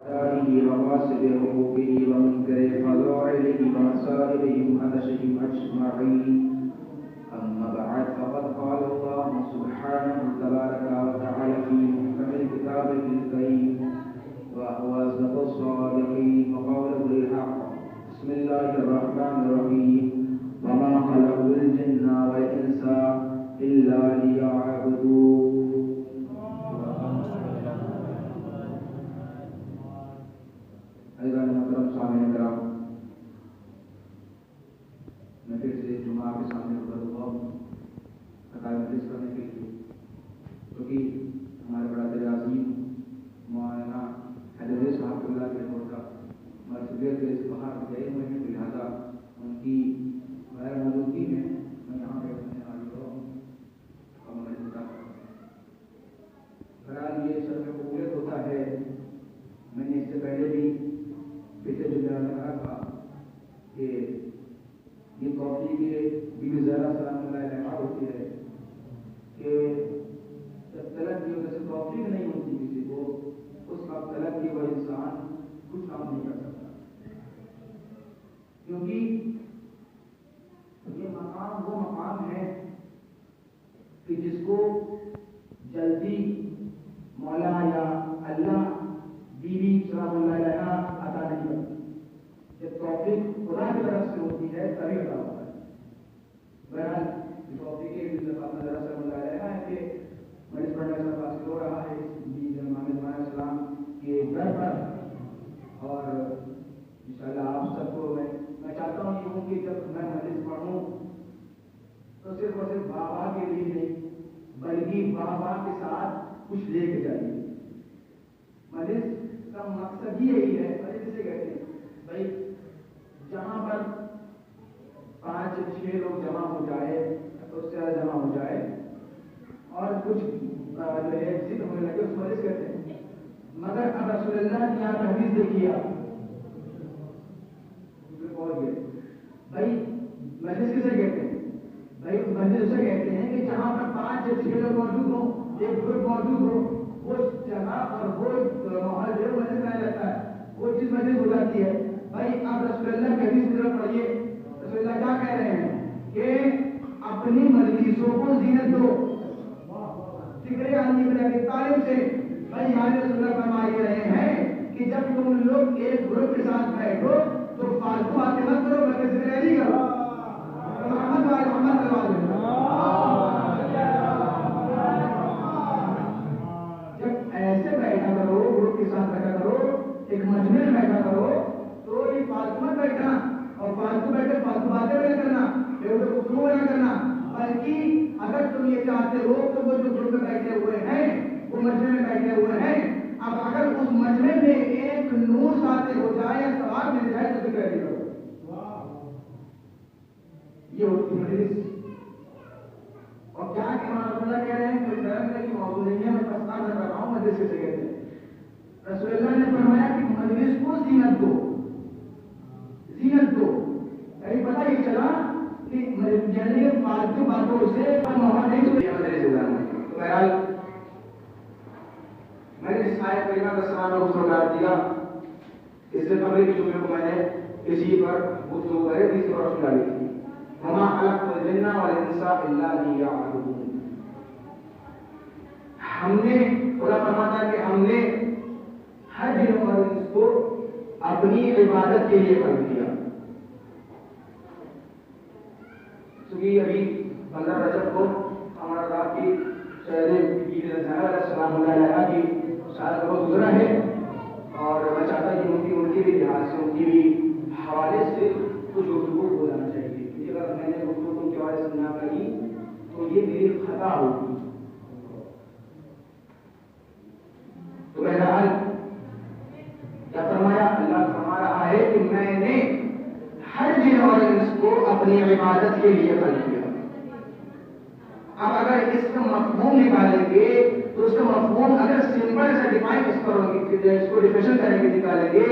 آله وقاصد حقوقه ومنكر فضائله ومصائبه وحدثهم أجمعين. أما بعد فقد قال الله سبحانه تبارك وتعالى في محكم الكتاب الكريم وهو أصدق الصادقين وقوله الحق. بسم الله الرحمن الرحيم. وما خلقت الجن والإنس إلا ليعبدون. محترم سامعین کرام، میں پھر سے جمعہ کے سامنے کھڑا ہوا ہوں عقائد مجلس کرنے کے لیے، کیونکہ ہمارے برادر عظیم مولانا حیدر صاحب کے اللہ کے موقع مرتبہ کے اس باہر گئے ہوئے ہیں، لہٰذا ان کی غیر موجودگی میں میں یہاں پہ اپنے حاضر ہوں اور میں بتا بہرحال یہ سب میں قبولیت ہوتا ہے. میں نے اس سے پہلے بھی پچھلے جمعہ میں کہا تھا کہ یہ کافی کے بیوی زہرا سلام اللہ علیہ ہوتی ہے کہ جب طلب کی وجہ سے توفیق نہیں ہوتی کسی کو، اس وقت طلب کی وہ انسان کچھ کام نہیں کر سکتا، کیونکہ یہ مقام وہ مقام ہے کہ جس کو جلدی مولا یا اللہ بیوی سلام اللہ علیہ عطا نہیں کرتی. جب توفیق خدا کی طرف سے ہوتی ہے تبھی عطا ہوتا ہے. بہرحال توفیق سلام اللہ علیہ ہے کہ مجلس پڑھنے کا پاس ہو رہا ہے محمد السلام کے گھر پر، اور انشاءاللہ آپ سب کو میں چاہتا ہوں کہ جب میں مجلس پڑھوں تو صرف اور صرف بابا کے لیے نہیں بلکہ بابا کے ساتھ کچھ لے کے جائیے. مجلس کا مقصد ہی یہی ہے. مجلس سے کہتے ہیں بھائی جہاں پر 5-6 لوگ جمع ہو جائے تو اس سے زیادہ جمع ہو جائے اور کچھ جو ہے ذکر ہونے لگے اس مجلس کہتے ہیں. مگر اب رسول اللہ کی یہاں حدیث دیکھیے آپ بھائی مجلس کسے کہتے ہیں؟ بھائی مجلس اسے کہتے ہیں کہ جہاں پر 5-6 لوگ موجود ہوں، ایک گروپ موجود ہو، وہ جگہ اور وہ ماحول جو مجلس بنایا جاتا ہے وہ چیز مجلس ہو جاتی ہے. بھائی آپ رسول اللہ کی حدیث کی طرف پڑھیے. رسول اللہ کیا کہہ رہے ہیں کہ اپنی مجلسوں کو زینت دو. فکر علی بن ابی طالب سے بھائی ہمارے رسول اللہ فرما رہے ہیں کہ جب تم لوگ ایک گروپ کے ساتھ بیٹھو تو فالتو باتیں مت کرو بلکہ ذکر علی کرو. محمد والے محمد کروا دو. جب ایسے بیٹھا کرو، گروپ کے ساتھ بیٹھا کرو، ایک مجمع میں بیٹھا کرو تو یہ فالتو مت بیٹھنا اور فالتو بیٹھے فالتو باتیں بلکہ اگر تم یہ چاہتے ہو تو وہ جو گروپ میں بیٹھے ہوئے ہیں وہ مجمع میں بیٹھے ہوئے ہیں، اب اگر اس مجمع میں ایک نور ساتھ ہو جائے یا ثواب مل جائے تو فکر نہیں کرو. یہ ہوتی مجلس. اور کیا کہ ہمارا اللہ کہہ رہے ہیں کوئی درم کی موضوع نہیں ہے، میں پسند کر رہا ہوں مجلس سے کہتے ہیں. رسول اللہ نے فرمایا کہ مجلس کو زینت دو، زینت دو. یعنی پتہ یہ چلا کہ یعنی فالتو باتوں سے محمد نہیں سوئی مجلس سے. تو بہرحال میں نے اس آیت کریمہ کا سلام کو سمجھا دیا. اس سے قبل کے جملے کو میں نے اسی پر گفتگو کرے تھی، اس پر روشنی ڈالی تھی. وما خلقت الجن والانس الا ليعبدون. ہم نے خدا فرماتا ہے کہ ہم نے ہر جن اور انس کو اپنی عبادت کے لیے کر دیا. چونکہ ابھی 15 رجب کو ہمارا رات کی شہر عید الاضحیٰ السلام علیہ کی شاید روز گزرا ہے، اور میں چاہتا ہوں کہ ان کی بھی لحاظ سے ان کی بھی حوالے سے کچھ گفتگو ہو جانا چاہیے. اگر میں نے گفتگو کے حوالے سے نہ کری تو یہ میری خطا ہوگی. تو بہرحال کیا فرمایا؟ اللہ فرما رہا ہے کہ میں نے ہر جن اور انس کو اپنی عبادت کے لیے کر دیا. اب اگر اس کا مفہوم نکالیں گے تو اس کا مفہوم اگر سمپل سے ڈیفائن اس کو ڈیفینیشن کریں گے نکالیں گے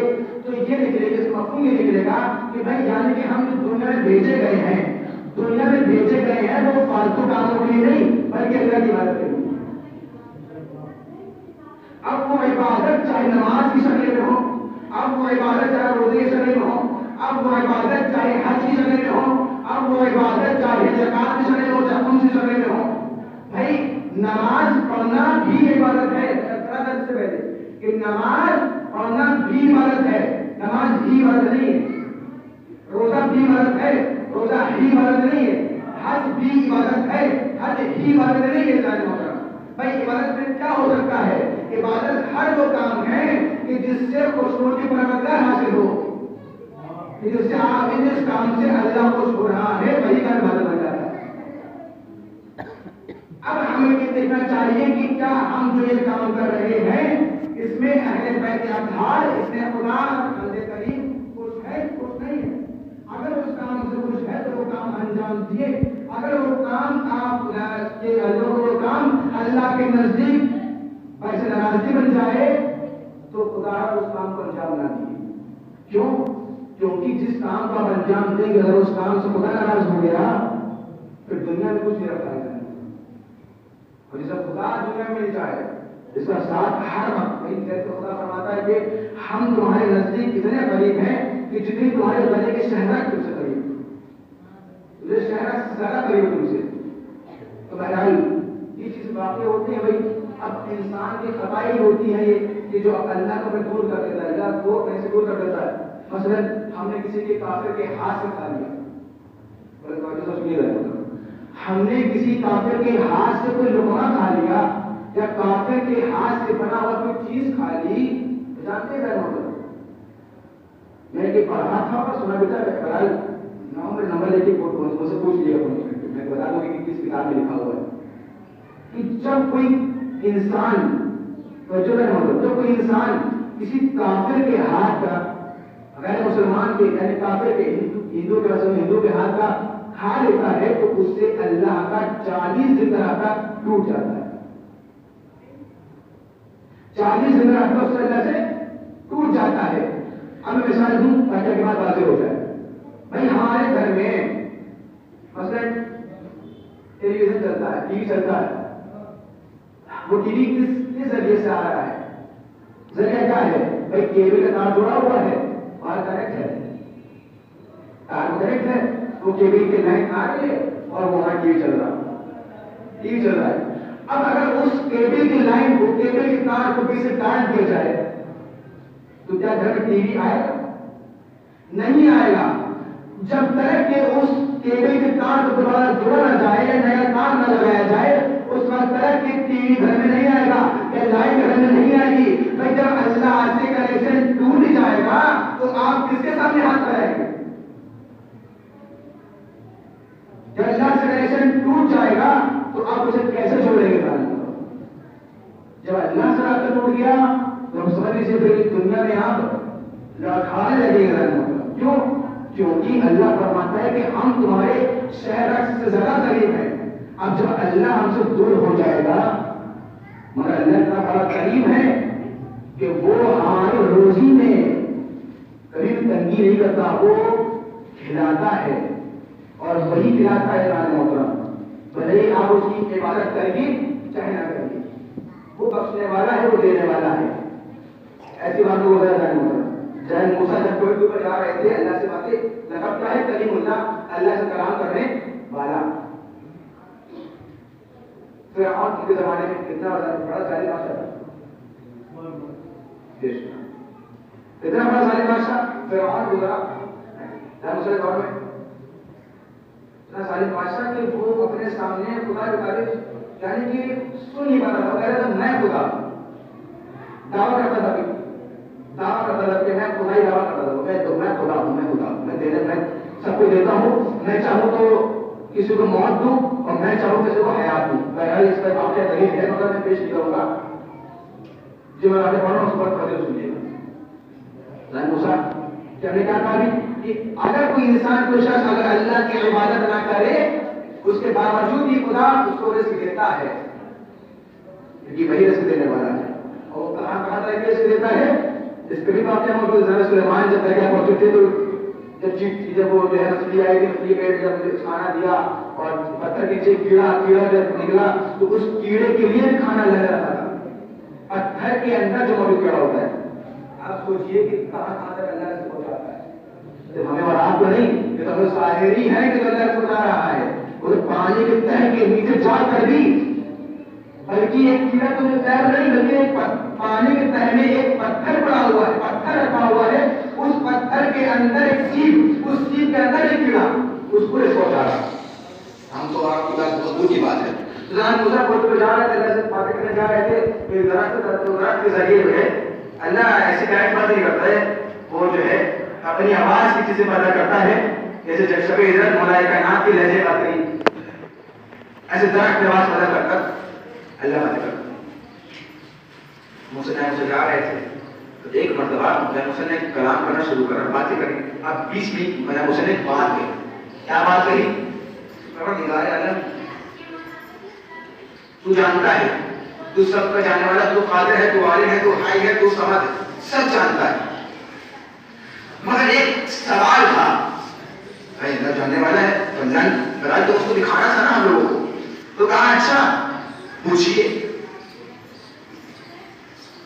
تو یہ نکلے گا، اس کا مفہوم یہ نکلے گا کہ بھائی یعنی کہ ہم جو دنیا میں بھیجے گئے ہیں، دنیا میں بھیجے گئے ہیں وہ فالتو کاموں کے لیے نہیں بلکہ اللہ کی عبادت کے لیے. اب وہ عبادت چاہے نماز کی شکل میں ہو، اب وہ عبادت چاہے روزے کی شکل میں ہو، اب وہ عبادت چاہے حج کی شکل میں ہو، اب وہ عبادت چاہے زکات کی شکل میں ہو، چاہے خمس کی شکل میں ہو. بھائی نماز پڑھنا بھی عبادت ہے. سے پہلے کہ نماز پڑھنا بھی عبادت ہے، نماز بھی عبادت نہیں ہے. روزہ بھی عبادت ہے، روزہ ہی عبادت نہیں ہے. حج بھی عبادت ہے، حج ہی عبادت نہیں ہے. بھائی عبادت میں کیا ہو سکتا ہے؟ عبادت ہر وہ کام ہے کہ جس سے خوشنودی پروردگار حاصل ہو، کہ جس سے آپ اس کام سے اللہ خوش ہو رہا ہے وہی کا عبادت بن جاتا ہے. اب ہمیں یہ دیکھنا چاہیے کہ کیا ہم جو یہ کام کر رہے ہیں اس میں اہل بیت اطہار، اس میں خدا بندے کریم خوش ہے خوش نہیں ہے؟ اگر اس کام سے خوش ہے تو وہ کام انجام دیے. اگر وہ کام آپ کے وہ کام اللہ کے نزدیک ایسے ناراضگی بن جائے تو خدا اس کام کو انجام نہ دیے. کیوں؟ کیونکہ جس کام کو آپ انجام دیں گے اگر اس کام سے خدا ناراض ہو گیا پھر دنیا میں کچھ نہیں رکھا ہے. اور جسے خدا دنیا میں مل جائے اس کا ساتھ ہر وقت خدا فرماتا ہے کہ ہم تمہارے نزدیک اتنے قریب ہیں کہ جتنی تمہارے گلے کے شہرت تم سے قریب، تجھے شہرت سے زیادہ قریب تم سے. تو بہرحال یہ چیز واقع ہوتی ہے. بھائی اب انسان کی خطائی ہوتی ہے یہ کہ جو اللہ کو دور کر دیتا ہے. اللہ کو کیسے دور کر دیتا ہے؟ مثلا ہم نے کسی کے کافر کے ہاتھ سے کھا لیا، ہم نے کسی کافر کے ہاتھ سے کوئی لقمہ کھا لیا یا کافر کے ہاتھ سے بنا ہوا کوئی چیز کھا لی، جانتے ہیں میں کہ پڑھا تھا اور سنا بیٹا بہرحال نمبر لے کے مجھ سے پوچھ لیا، میں بتا دوں کہ کس کتاب میں لکھا ہوا ہے کہ جب کوئی انسان جب کوئی انسان کسی کافر کے ہاتھ کا، غیر مسلمان کے یعنی کافر کے ہندو کے ہاتھ کا کھا لیتا ہے تو اس سے اللہ کا 40 دن کا رابطہ ٹوٹ جاتا ہے. 40 دن کا رابطہ اس سے اللہ سے ٹوٹ جاتا ہے. اب میں مثال دوں تاکہ کے بعد واضح ہو جائے. بھائی ہمارے گھر میں مثلا ٹیلی ویژن چلتا ہے، ٹی وی چلتا ہے. وہ ٹی وی کس ذریعے سے آ رہا ہے؟ ذریعہ کیا ہے؟ بھائی کیبل کا تار جوڑا ہوا ہے، وہاں کنیکٹ ہے، تار کنیکٹ ہے، وہ کیبل کے لائن آ رہی ہے اور وہاں ٹی وی چل رہا ہے. اب اگر اس کیبل کی لائن کو، کیبل کی تار کو پیچھے کاٹ دیا جائے تو کیا گھر میں ٹی وی آئے گا؟ نہیں آئے گا. جب تک کہ اس کیبل کی تار کو دوبارہ جوڑا نہ جائے یا نیا تار نہ لگایا جائے اس وقت تک کہ ٹی وی گھر میں نہیں آئے گا یا لائن گھر میں نہیں آئے گی. بھائی جب اللہ سے کنیکشن ٹوٹ جائے گا تو آپ کس کے سامنے ہاتھ کریں گے؟ جب اللہ سے کنیکشن ٹوٹ ٹوٹ جائے گا تو آپ اسے کیسے چھوڑیں گے؟ جب اللہ سے رابطہ ٹوٹ گیا تو ہم سمجھ لیجیے پھر دنیا میں آپ کھانے لگے گا. کیوں؟ کیونکہ اللہ فرماتا ہے کہ ہم تمہارے شہر سے زیادہ قریب ہیں. اب جب اللہ ہم سے دور ہو جائے گا، مگر اللہ کا بڑا قریب ہے کہ وہ ہماری روزی میں کبھی بھی تنگی نہیں کرتا، وہ کھلاتا ہے اور وہی کھلاتا ہے. بھلے ہی آپ اس کی عبادت کریں گے چاہے نہ کریں گے، وہ بخشنے والا ہے، وہ دینے والا ہے. ایسی بات کو جہاں موسیٰ جب کوئی کے اوپر جا رہے تھے، اللہ سے باتیں لگتا ہے کلیم اللہ، اللہ سے کلام کرنے والا. فرعون کے زمانے میں کتنا بڑا ظالم بادشاہ تھا، اتنا بڑا ظالم بادشاہ فرعون گزرا مسلم دور میں. اتنا ظالم بادشاہ کہ وہ اپنے سامنے خدا کی تعریف یعنی کہ سن نہیں پاتا تھا. کہہ رہا تھا میں خدا، دعویٰ کرتا تھا کہ میں خدا ہی دعویٰ کرتا تھا، میں خدا ہوں، میں سب کو دیتا ہوں، میں چاہوں تو کسی کو موت دوں اور میں چاہوں کسی کو حیات دوں. بہرحال اس کا واقعہ دلیل ہے مگر میں پیش نہیں کروں گا، جو میں آگے پڑھ رہا ہوں اس پر فضل سنیے گا. موسیٰ کہ ہم نے کیا کہا کہ اگر کوئی انسان کوئی شخص اگر اللہ کی عبادت نہ کرے اس کے باوجود بھی خدا اس کو رزق دیتا ہے، کیونکہ وہی رزق دینے والا ہے. اور کہاں طرح کے رزق دیتا ہے اس پہ بھی واقعہ موجود ہے. سلیمان جب درگاہ پہنچے تھے تو جب وہ جو ہے مچھلی آئی تھی، مچھلی پیٹ جب کھانا دیا اور پتھر کے نیچے کیڑا جب نکلا تو اس کیڑے کے لیے بھی کھانا لگ رہا تھا. پتھر کے اندر جو موجود کیڑا ہوتا ہے، آپ سوچئے کہ کہاں تک اللہ سے پہنچاتا ہے. ہمیں اور آپ کو نہیں، یہ تو ظاہری ہے کہ اللہ سے پہنچا رہا ہے. وہ پانی کے تہ کے نیچے جا کر بھی، بلکہ ایک کیڑا تو تیر نہیں، بلکہ ایک پانی کے تہ میں ایک پتھر پڑا ہوا ہے، پتھر رکھا ہوا ہے، اس پتھر کے اندر ایک سیپ، اس سیپ کے اندر ایک کیڑا، اس کو پہنچا رہا. ہم تو آپ کی بات بہت دور کی بات ہے. موسیٰ پہنچ پہ جا رہے تھے، اللہ سے باتیں کرنے جا رہے تھے. درخت کے ذریعے جو ہے اللہ ایسی ڈائریکٹ بات نہیں کرتا ہے، وہ جو ہے اپنی آواز کی چیزیں پیدا کرتا ہے. جیسے جب شب ہجرت مولا کائنات کی لہجے بات کری، ایسے درخت کی آواز پیدا کر کر اللہ باتیں کرتا. موسیٰ جا رہے تھے تو ایک مرتبہ موسیٰ نے کلام کرنا شروع کرا، باتیں کری. اب 20 منٹ موسیٰ نے بات کری. کیا بات کری؟ پروردگار عالم تو جانتا ہے، تو سب کا جاننے والا، تو قادر ہے، تو عالم ہے، تو حی ہے، تو صمد ہے، سب جانتا ہے. مگر ایک سوال تھا، اللہ جاننے والا ہے، اللہ تو اس کو دکھانا تھا نا ہم لوگوں کو. تو کہا اچھا پوچھئے.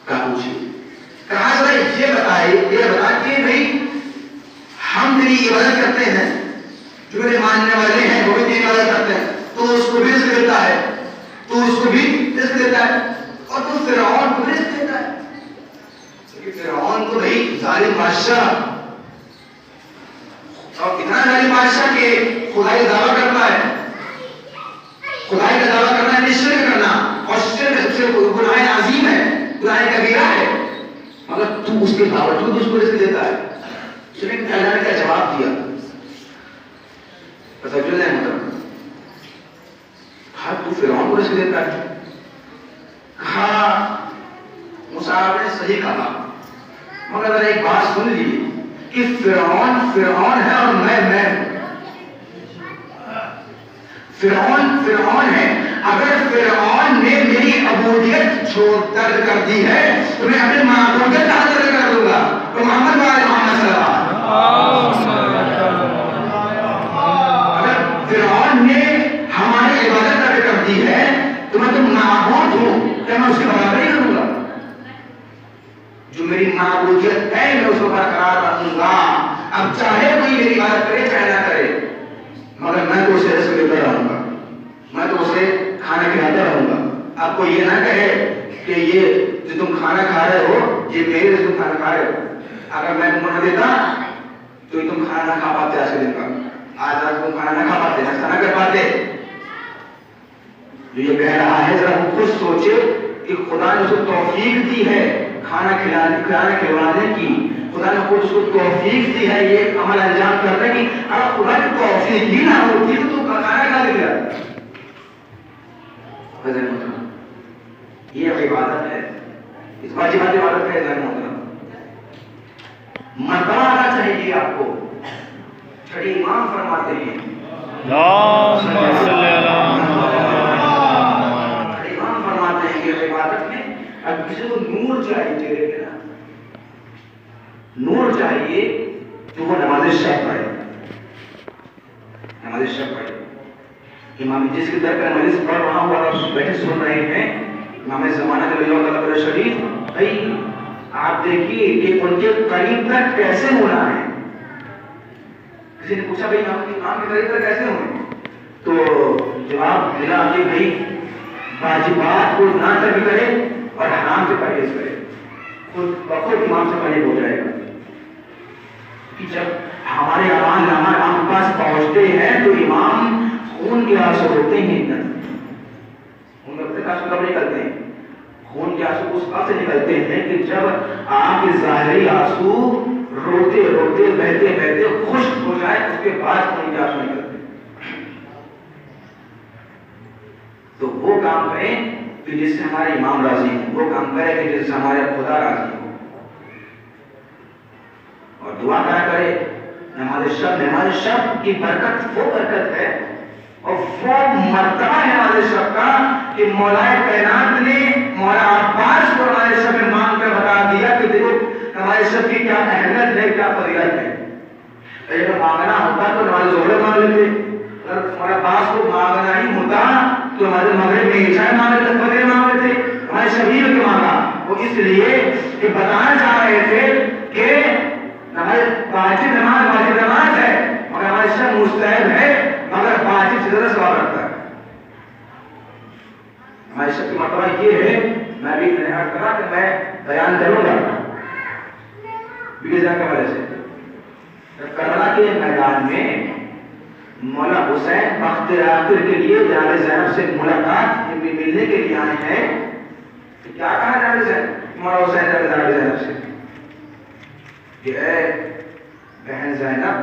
کہا پوچھئے. کہا ذرا یہ بتا کہ بھائی ہم تیری عبادت کرتے ہیں، جو میرے ماننے والے ہیں وہ بھی تیری عبادت کرتے ہیں، تو اس کو بھی رزق دیتا ہے، تو اس کو بھی رزق دیتا ہے، اور تو فرعون کو رزق دیتا ہے. کیونکہ فرعون تو بھائی ظالم بادشاہ، اور اتنا ظالم بادشاہ کہ خدائی دعویٰ کرتا ہے. خدائی کا دعویٰ کرنا ہے شرک کرنا، اور شرک سب سے گناہ عظیم ہے، گناہ کبیرہ ہے، مگر تو اس کے باوجود اس کو رزق دیتا ہے. لیکن اللہ نے کیا جواب دیا؟ توجہ ہے مطلب تو فرعون کو رزق دیتا ہے. کہا موسیٰ نے صحیح کہا، مگر ذرا ایک بات سن لیجیے کہ فرعون ہے اور میں فرعون ہے. اگر فرعون نے میری عبودیت چھوڑ کر دی ہے تو میں اپنی معبودیت کہاں ترک کر دوں گا؟ تو محمد صلی اللہ علیہ وسلم. اگر فرعون نے ہماری عبادت ترک کر دی ہے تو میں تو معبود ہوں، کیا میں اس کی برابری کروں گا؟ جو میری معبودیت ہے میں اس کو برقرار رکھوں گا. اب چاہے کوئی میری عبادت کرے چاہے نہ کرے، مگر میں تو اسے رزق دیتا رہوں گا، میں تو اسے کھانا کھلاتا رہوں گا. آپ کو یہ نہ کہے کہ یہ جو تم کھانا کھا رہے ہو یہ میرے سے تم کھانا کھا رہے ہو. اگر میں تم کو نہ دیتا تو تم کھانا نہ کھا پاتے. آج کے دن کا آج رات تم کھانا نہ کھا پاتے، ناشتہ نہ کر پاتے. جو یہ کہہ رہا ہے ذرا وہ خود سوچے کہ خدا نے اس کو توفیق دی ہے کھانا کھلوانے کی. خدا نے خود اس کو توفیق دی ہے یہ عمل انجام کرنے کی. اگر خدا کی توفیق ہی نہ ہوتی تو کھانا کھا لے گا. حضرت محترم یہ عبادت ہے، اس واجبات عبادت ہے حضرت محترم. مرتبہ آنا چاہیے آپ کو. چھٹی امام فرماتے ہیں امام فرماتے ہیں کہ عبادت میں اب کسی کو نور چاہیے، چہرے پہ نور چاہیے تو وہ نماز شب پڑھے، نماز شب پڑھے. امام جس کی طرف نماز پڑھ رہا ہوں اور آپ بیٹھے سن رہے ہیں امام زمانہ کے اللہ تعالیٰ شریف، بھائی آپ دیکھیے کہ ان کے قریب تک کیسے ہونا ہے. کسی نے پوچھا بھائی امام کے قریب تک کیسے ہوئے، تو جواب ملا کہ بھائی واجبات کو نہ ترک کرے اور حرام سے پرہیز کرے، خود بخود امام سے قریب ہو جائے گا. کہ جب ہمارے اعمال نامہ ہم پاس پہنچتے ہیں تو امام خون کے آنسو ہوتے ہیں، خون کے آنسو کب نکلتے ہیں؟ خون کے آنسو اس وقت سے نکلتے ہیں کہ جب آپ کے ظاہری آنسو روتے روتے بہتے بہتے خشک ہو جائے، اس کے بعد خون کے آنسو نکلتے ہیں. تو وہ کام کریں کہ جس سے ہمارے امام راضی ہوں، وہ کام کریں کہ جس سے ہمارے خدا راضی ہو، اور دعا کرا کرے. نماز شب کی برکت وہ برکت ہے اور وہ مرتبہ ہے نماز شب کا کہ مولا کائنات نے مولا عباس کو نماز شب میں مانگ کر بتا دیا کہ دیکھو نماز شب کی کیا اہمیت ہے، کیا فضیلت ہے. اگر مانگنا ہوتا تو نماز ظہر مانگ لیتے، اگر مولا عباس کو مانگنا ہی ہوتا تو ہمارے مغرب میں عشاء مانگ لیتے، فجر مانگ لیتے. ہمارے شبیر کے مانگا وہ اس لیے کہ بتانا چاہ رہے تھے کہ نماز واجب نماز ہے مگر ہمارے شب مستحب ہے، مگر واجب سے زیادہ ثواب رکھتا ہے. ہمارے شب کی مرتبہ یہ ہے، میں بھی نہایت کرا کہ میں بیان کروں گا بیزا کے وجہ سے. کربلا کے میدان میں مولا حسین وقت آخر کے لیے جناب زینب سے ملاقات ملنے کے لیے آئے ہیں. کیا کہا جناب زینب مولا حسین جناب زینب سے کہ اے بہن زینب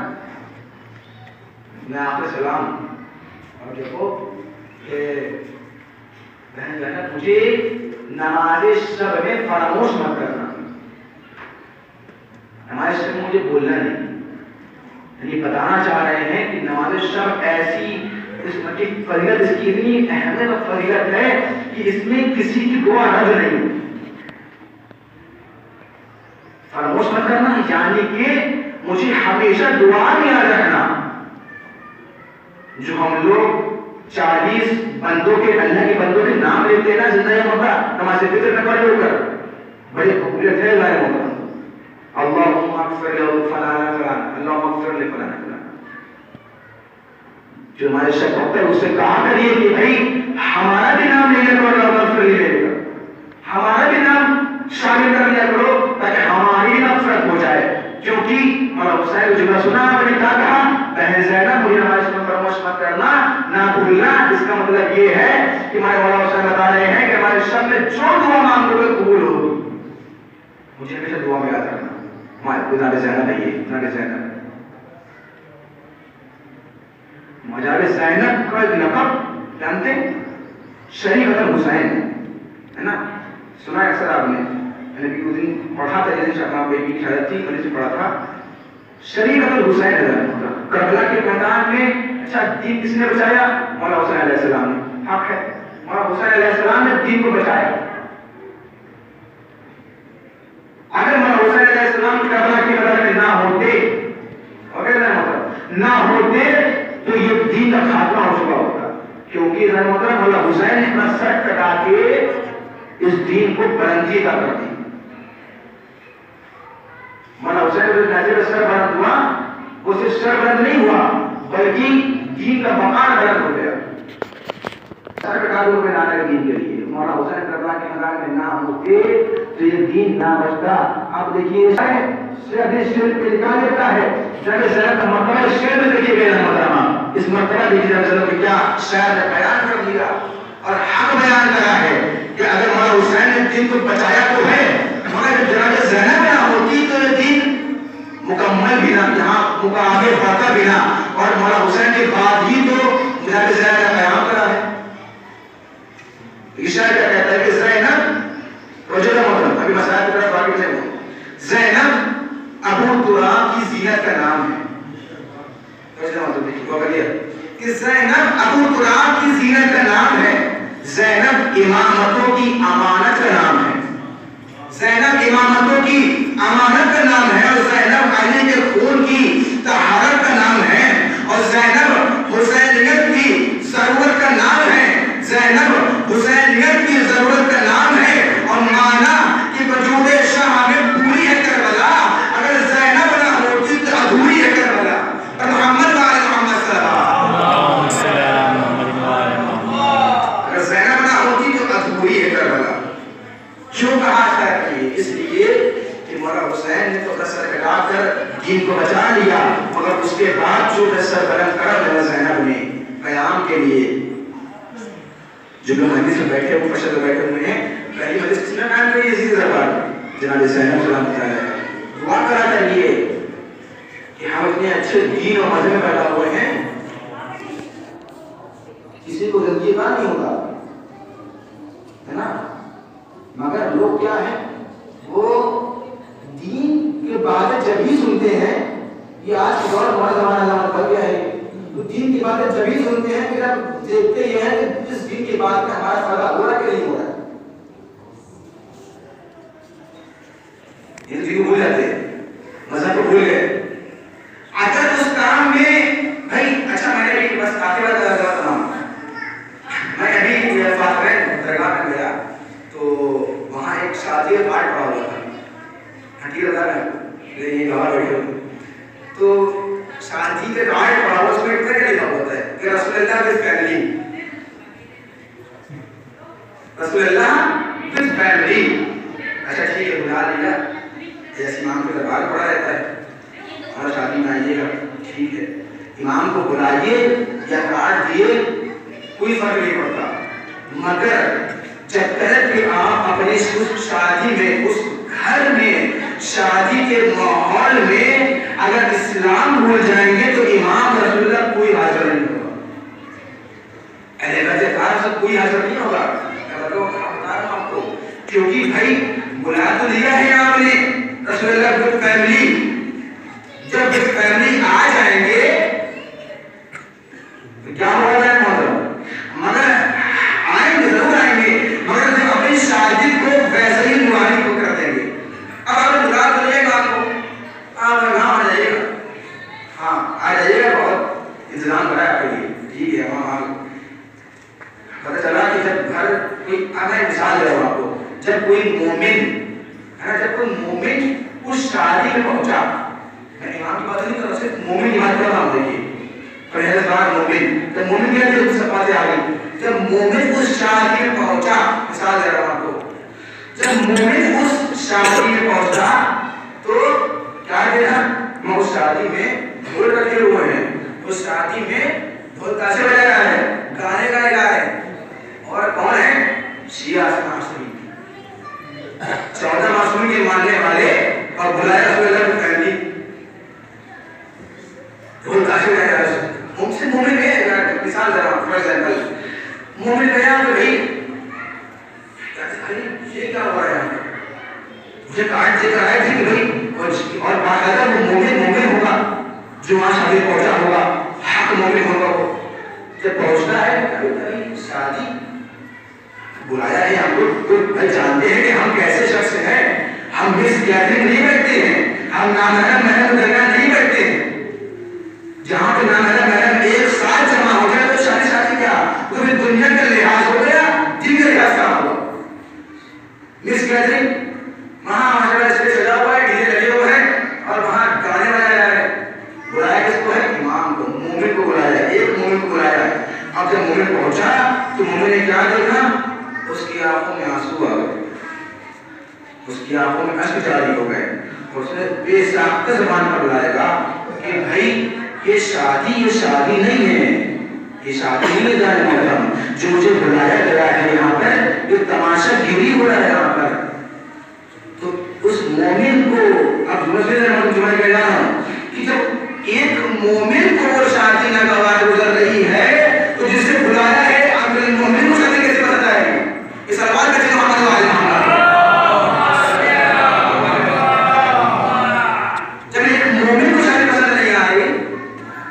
میں آپ سے سلام، اور دیکھو کہ بہن زینب مجھے نماز شب میں فراموش مت کرنا. نماز شب میں مجھے بولنا نہیں. یعنی بتانا چاہ رہے ہیں کہ نماز شب ایسی اس کی فضیلت، اس کی اتنی اہمیت اور فضیلت ہے کہ اس میں کسی کی دعا رد نہیں. فراموش مت کرنا یعنی کہ مجھے ہمیشہ دعا میں یاد رکھنا. جو ہم لوگ 40 بندوں کے اللہ کے بندوں کے نام لیتے ہیں نا زندہ مردہ نماز فطر میں پڑھے ہو کر، بڑی قبولیت ہے اللہ محترم. اللہم اغفر له فلانا فلانا، اللہم اغفر له فلانا فلانا. جو ہمارے شب ہوتا ہے اس سے کہا کریے کہ بھائی ہمارا بھی نام لینے کو اللہم اغفر له، ہمارا بھی نام شامل کر لیا کرو تاکہ ہماری نفرت ہو جائے. کیونکہ مولا حسین کو جملہ سنا آپ نے کیا کہا، بہن زینب مجھے نماز میں فراموش مت کرنا، نہ بھولنا. اس کا مطلب یہ ہے کہ ہمارے مولا حسین بتا رہے ہیں کہ ہمارے شب میں جو دعا مانگو گے قبول ہوگی. مجھے ہمیشہ دعا میں یاد رکھنا. ہمارے جناب زینب ہے، یہ جناب زینب. جناب زینب کا لقب جانتے شریفۃ الحسین ہے نا، سنا ہے اکثر آپ نے. میں نے بھی اس دن پڑھا تھا، جیسے شاہ بیٹی کی شہادت تھی میں نے پڑھا تھا. شریفۃ الحسین کربلا کے میدان میں. اچھا دین کس نے بچایا؟ مولا حسین علیہ السلام نے. حق ہے مولا حسین علیہ السلام نے دین کو بچایا. اگر مولا حسین علیہ السلام کربلا کے میدان میں نہ ہوتے تو یہ دین کا خاتمہ ہو چکا ہوتا. کیونکہ مولا حسین نے اپنا سر کٹا کے اس دین کو بلندی عطا کر دی. مولا حسین جو نظر سر بلند ہوا وہ صرف سر بلند نہیں ہوا بلکہ دین کا مقام بلند ہو گیا. سر کٹا دو میں لانا دین کے لیے. مولا حسین کربلا کے میدان میں نہ ہوتے تو یہ دین نہ بچتا. آپ دیکھیے شیر پہ لکھا دیتا ہے جب زینب کا مرتبہ شیر میں دیکھیے گئے محترمہ. اس مرتبہ دیکھیے جب زینب کی کیا شاعر نے بیان کر دیا اور حق بیان کرا ہے کہ اگر مولا حسین نے دین کو بچایا تو ہے، مگر جناب زینب نہ ہوتی تو یہ دین مکمل بھی نہ، یہاں آگے بڑھتا بھی نہ. اور مولا حسین کے بعد ہی تو جناب زینب کا قیام کرا ہے. زینب ابو تراب کی زینت کا نام ہے، زینب امامتوں کی امانت کا نام ہے، زینب امامتوں کی امانت کا نام ہے، اور زینب علی کے خون کی طہارت کا نام ہے، اور زینب حسینیت کی ضرورت کا نام ہے، زینب حسینیت کی ضرورت کا نام ہے، اور مانا کہ وجود شاہ میں پوری ہے کربلا، اگر زینب نہ ہوتی تو ادھوری ہے کربلا، اور محمد وآل محمد صلی اللہ علیہ وسلم، اگر زینب نہ ہوتی تو ادھوری ہے کربلا۔ کیوں کہا ہے؟ اس لیے کہ مولا حسین نے تو سر کٹا کر دین کو بچا لیا، مگر اس کے بعد جو سر بلند کرا مولا زینب نے قیام کے لیے، جو لوگ مجلس میں بیٹھے وہ پشت بیٹھے ہوئے ہیں، پہلی مجلس کس نے قائم کری؟ یزید دربار جناب زینب سلام تعالیٰ دعا کرا کریے کہ ہم اپنے اچھے دین اور مذہب میں پیدا ہوئے ہیں، کسی کو جلدی کا نہیں ہوگا، ہے نا؟ مگر لوگ کیا ہیں، وہ دین کے باتیں جب ہی سنتے ہیں، یہ آج کے دور ہمارا زمانہ بن گیا ہے، تو دین کی باتیں جب ہی سنتے ہیں، پھر اب دیکھتے یہ ہیں کہ اس دین کی بات کا ہمارا فائدہ ہو رہا کہ نہیں ہو رہا ہے، یہ دین کو بھول جاتے ہیں، مذہب کو بھول گئے۔ اگر اس کام میں بھائی اچھا، میں نے بھی بس کافی بات کرتا ہوں، میں ابھی فاطمہ درگاہ میں گیا تو وہاں ایک شادی کا کارڈ پڑا ہوا تھا، حقیقت بتا رہا ہے یہ گواہ بیٹھے ہوئے، تو شادی کے کارڈ پڑا ہوا، اس میں اتنا کیا لکھا ہوتا ہے کہ رسول اللہ وذ فیملی، رسول اللہ وذ فیملی۔ اچھا ٹھیک ہے، بلا لیا، جیسے امام کے دربار پڑا رہتا ہے اور شادی میں آئیے گا، ٹھیک ہے، امام کو بلائیے یا کارڈ دیے کوئی فرق نہیں پڑتا، مگر جب تک کہ آپ اپنی اس شادی میں، اس گھر میں، شادی کے ماحول میں اگر اسلام بھول جائیں گے تو امام رسول اللہ کوئی حاضر نہیں ہوگا، اہل بیت کار سے کوئی حاضر نہیں ہوگا۔ میں بتا رہا ہوں آپ کو، کیونکہ بھائی بلا تو لیا ہے آپ نے رسول اللہ وذ فیملی، جب وذ فیملی آ جائیں گے تو کیا ہو جائے محترم، مگر آئیں گے، ضرور آئیں گے، مگر جب اپنی شادی کو ویسے ہی نورانی کو کر دیں گے۔ اب آپ نے بلا تو لیا گا، آپ کو آپ یہاں آ جائیے گا، ہاں آ جائیے گا، بہت انتظام کرا آپ کے لیے، ٹھیک ہے، ہاں پتہ چلا کہ جب گھر کوئی، میں مثال دے رہا ہوں آپ کو، جب کوئی مومن ہے نا، جب کوئی مومن اس شادی میں پہنچا، میں امام کی بات نہیں کر رہا، صرف مومن کی بات کر رہا ہوں، دیکھیے پرہیزگار مومن، جب مومن کیا تھے سب باتیں آ گئی، جب مومن اس شادی میں پہنچا، مثال دے رہا ہوں آپ کو، جب مومن اس شادی میں پہنچا تو کیا دینا، میں اس شادی میں ڈھول رکھے ہوئے ہیں، اس شادی میں ڈھول کیسے بجا رہا ہے، گانے گائے جا رہے ہیں، اور کون ہے، شیعہ معصومین، 14 معصومین کے ماننے والے، اور بلایا رسول اللہ کی فیملی، ڈھول کیسے بجا رہا ہے، ہم سے مومن ہے، مثال دے رہا ہوں، فار ایگزامپل مومن گیا تو بھائی یہ کیا ہوا ہے، مجھے کارڈ دے کر آئے تھے کہ بھائی، اور باقاعدہ وہ مومن ہوگا جو وہاں شادی پہنچا ہوگا، حق مومن ہوگا، وہ جب پہنچتا ہے کبھی شادی بلایا ہے، ہم لوگ جانتے ہیں کہ ہم کیسے شخص ہیں، ہم مس گیدرنگ نہیں بیٹھتے ہیں، ہم نامحرم محرم درمیان نہیں بیٹھتے ہیں، جہاں پہ نامحرم محرم ایک ساتھ جمع ہو جائے تو شادی کیا، تو پھر دنیا کا لحاظ ہو گیا، دین کا لحاظ کہاں ہوا، مس گیدرنگ، وہاں ہمارے پاس اسٹیج سجا ہوا ہے، ڈی جے لگے ہوئے ہیں، اور وہاں گانے بجائے جا رہے ہیں، بلایا کس کو ہے، امام کو، مومن کو بلایا، ایک مومن کو بلایا، اب جب مومن پہنچا تو مومن نے کیا دیکھا، اس کی آنکھوں میں آنسو آ گئے، اس کی آنکھوں میں اشک جاری ہو گئے، اس نے بے ساختہ زبان پر بلائے گا کہ بھائی یہ شادی نہیں ہے، یہ شادی نہیں ہے جانے محترم، جو مجھے بلایا گیا ہے یہاں پر، یہ تماشا گیری ہو رہا ہے یہاں پر، تو اس مومن کو، اب جمعہ کہہ رہا ہوں کہ جب ایک مومن کو وہ شادی ناگوار گزر رہی ہے تو جسے بلایا ہے امیر المومن کو شادی کیسے پسند آئے گی، اس سوال کا جواب محمد وآل محمد، جب ایک مومن کو شادی پسند نہیں آئی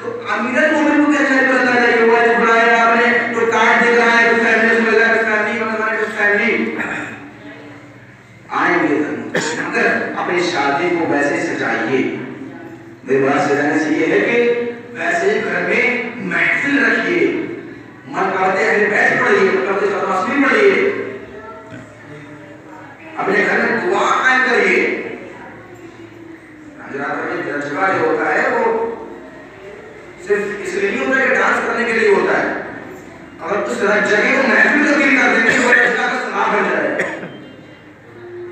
تو امیر المومن کو کیا شادی پسند آ جائے گی، رواج سے رہنے سے یہ ہے کہ ویسے گھر میں محفل رکھیے، مرکبات اہل بیت پڑھیے، مرکبات ختم پڑھیے، اپنے گھر میں دعا قائم کریے۔ حضرات میں جذبہ جو ہوتا ہے وہ صرف اس لیے نہیں ہوتا ہے کہ ڈانس کرنے کے لیے ہوتا ہے، اگر اس طرح جگہ کو محفل تبدیل کر دیں گے وہ رشتہ کا سماپ بن جائے گا،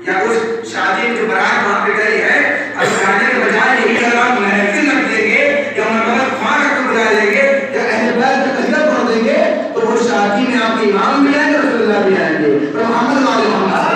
یا اس شادی میں جو برات وہاں پہ گئی ہے اب گانے کے بجائے یہی اگر آپ محفل رکھ دیں گے یا مرکبات خواہ رکھ کے بجا دیں گے یا اہل بیت کا تذکرہ پڑھ دیں گے تو وہ شادی میں آپ کے امام بھی آئیں گے، رسول اللہ بھی آئیں گے، اور محمد علیہ محمد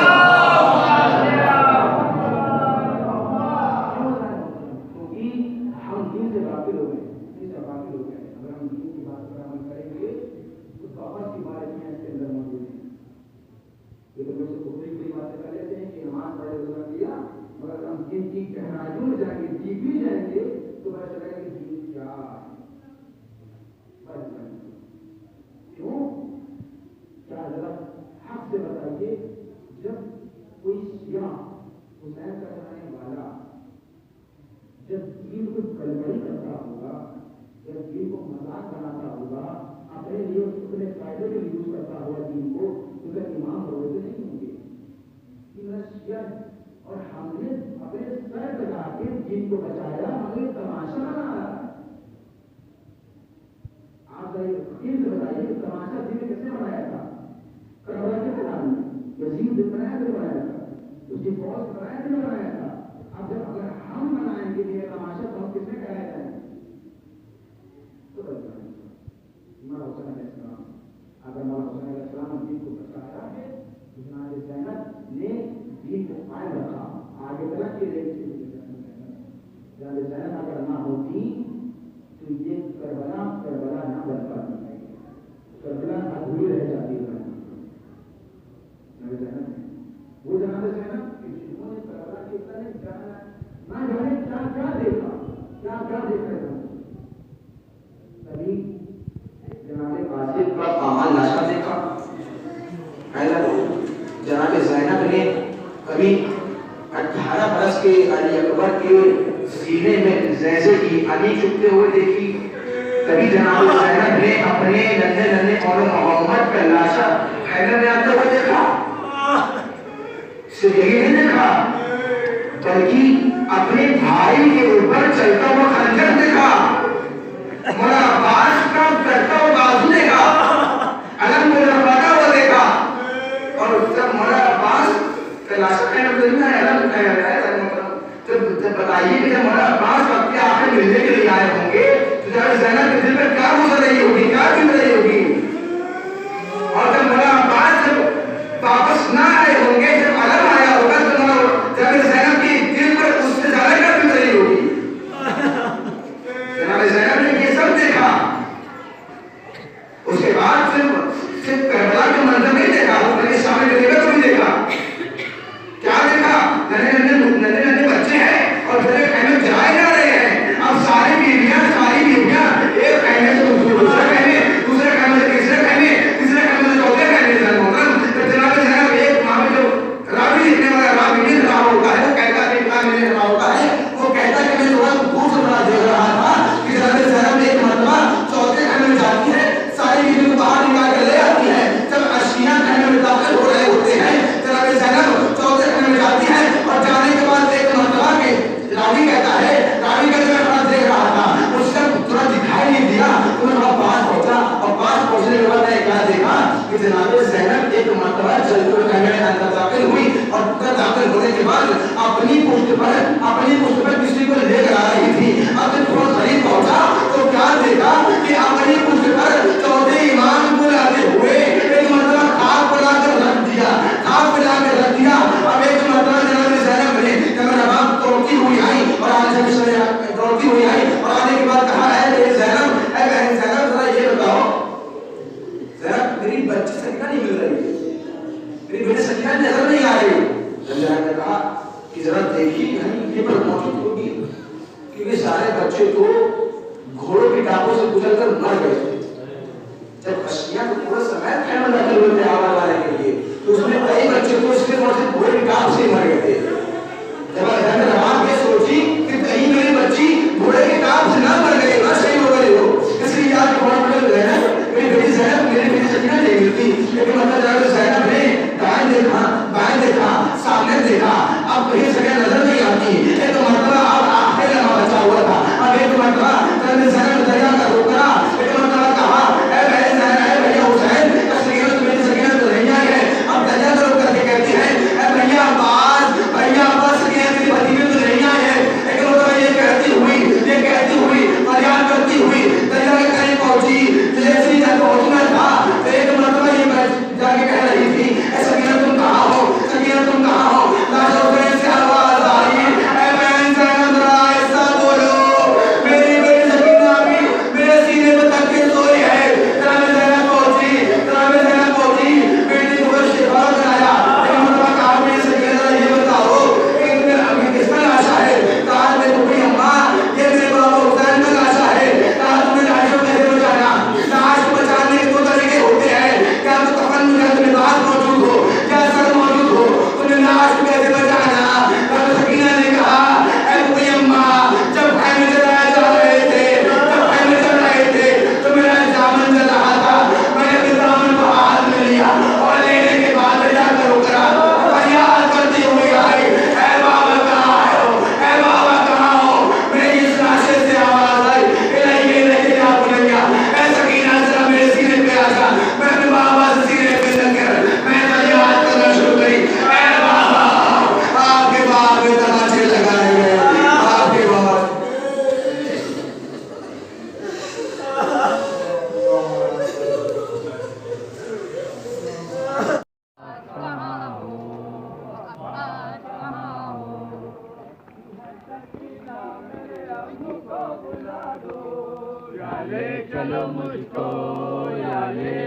جب دین کو گڑبڑی کرتا ہوگا، جب دین کو مذاق بناتا ہوگا، اپنے لیے اپنے فائدے کے لیے یوز کرتا ہوا دین کو، تو پھر امام روزے نہیں ہوں گے۔ اور ہم نے اپنے سر لگا کے دین کو بچایا، ہمیں تماشا بنایا۔ آپ یقین سے بتائیے کہ تماشا دین نے کیسے بنایا تھا؟ کربلا کے میدان میں یزید نے بنایا تھا، بنایا تھا اس کی فوج بنایا تھا، بنایا تھا۔ اب جب اگر ہم منائیں گے یہ تماشا تو ہم کس میں کرایا جائیں گے؟ تو مولا حسین علیہ السلام، اگر مولا حسین علیہ السلام دین کو بچایا ہے، جناب زینب نے دین کو قائم رکھا، آگے تک کے لیے جناب زینب اگر نہ ہوتی تو یہ کربلا نہ بن پاتی، کربلا ادھوری رہ جاتی ہے۔ وہ جناب زینب جنہوں نے کربلا کی نہ جانے کیا دیکھا، کیا دیکھا تھا، کبھی جناب قاسم کا کامل نشہ دیکھا، جناب زینب نے کبھی 18 برس کے علی اکبر کے سینے میں زیزے کی علی چپتے ہوئے دیکھی، کبھی جناب زینب نے اپنے ننھے ننھے اور محمد کا لاشا حیدر میں آتے ہوئے دیکھا۔ صرف یہی نہیں دیکھا بلکہ اپنے بھائی کے اوپر چلتا ہوا خنجر دیکھا، مولا عباس کا کرتا ہوا بازو دیکھا، علم کو لڑکاتا ہوا دیکھا، اور جب مولا عباس کا لاشا کہنا تو نہیں ہے، علم کہہ رہا ہے، جب بتائیے کہ جب مولا عباس وقت کے آخر ملنے کے لیے آئے ہوں گے تو جب زینب کے دل پر کیا گزر رہی ہوگی، کیا گزر رہی ہوگی، اور جب مولا عباس جب واپس نہ آئے ہوں گے، جب علم آیا ہوگا تو جب زینب کی دل پر اس سے زیادہ کیا گزر رہی ہوگی۔ جناب زینب نے یہ سب دیکھا، اس کے بعد صرف کربلا کا منظر نہیں دیکھا، بلکہ شام کے لیے کو بھی دیکھا۔ کیا دیکھا؟ ننھے بچے ہیں اور پھر خیمے جلائے جا رہے ہیں، اب ساری بیویاں ایک خیمے سے دوسرے خیمے، دوسرے خیمے سے تیسرے خیمے، تیسرے خیمے سے چوتھے خیمے سے محترم جناب زینب ایک وہاں پہ جو راوی لکھنے والا راوی نہیں رہا ہوتا ہے، وہ کہتا ہے کہ نہیں رہا ہوتا ہے، وہ کہتا ہے کہ میں تھوڑا خوب رہا دیکھ رہا تھا کہ جناب زینب ایک مرتبہ چوتھے خیمے میں جاتی ہے، ساری بیویوں کو باہر نکال کر لے آتی ہے، جب اشیاء خیمے میں داخل ہو رہے ہوتے ہیں جناب زینب چوتھے خیمے میں جاتی ہے، اور جانے کے بعد ایک مرتبہ کے راوی کہتا ہے، راوی کا جو میں بڑا دیکھ رہا تھا اس کا تھوڑا دکھائی نہیں دیا تو میں بڑا پاس پہنچا، اور پاس پہنچنے کے بعد میں کیا دیکھا کہ جناب زینب ایک مرتبہ چلتے ہوئے خیمے میں اندر داخل ہوئی، اور اندر داخل ہونے کے بعد اپنی پشت پر کسی کو لے کر آ رہی تھی۔ اب جب تھوڑا قریب پہنچا تو کیا دیکھا کہ اپنی پشت پر چوتھے امام کو لاتے ہوئے ایک مرتبہ خاک پلا کر رکھ دیا، خاک پلا کر رکھ دیا۔ اب ایک مرتبہ جناب زینب نے جب نواب دوڑتی ہوئی آئی اور آنے کے بعد کہا ہے کہ زینب، اے بہن زینب ذرا یہ بتاؤ، زینب میری بچی سکینہ نہیں مل رہی، میری بیٹی سکینہ نظر نہیں آ رہی۔ جب زینب نے کہا کہ ذرا دیکھیے کہیں یہ پر موجود ہوگی، کیونکہ سارے بچے تو گھوڑوں کی ٹانگوں سے گزر کر مر گئے،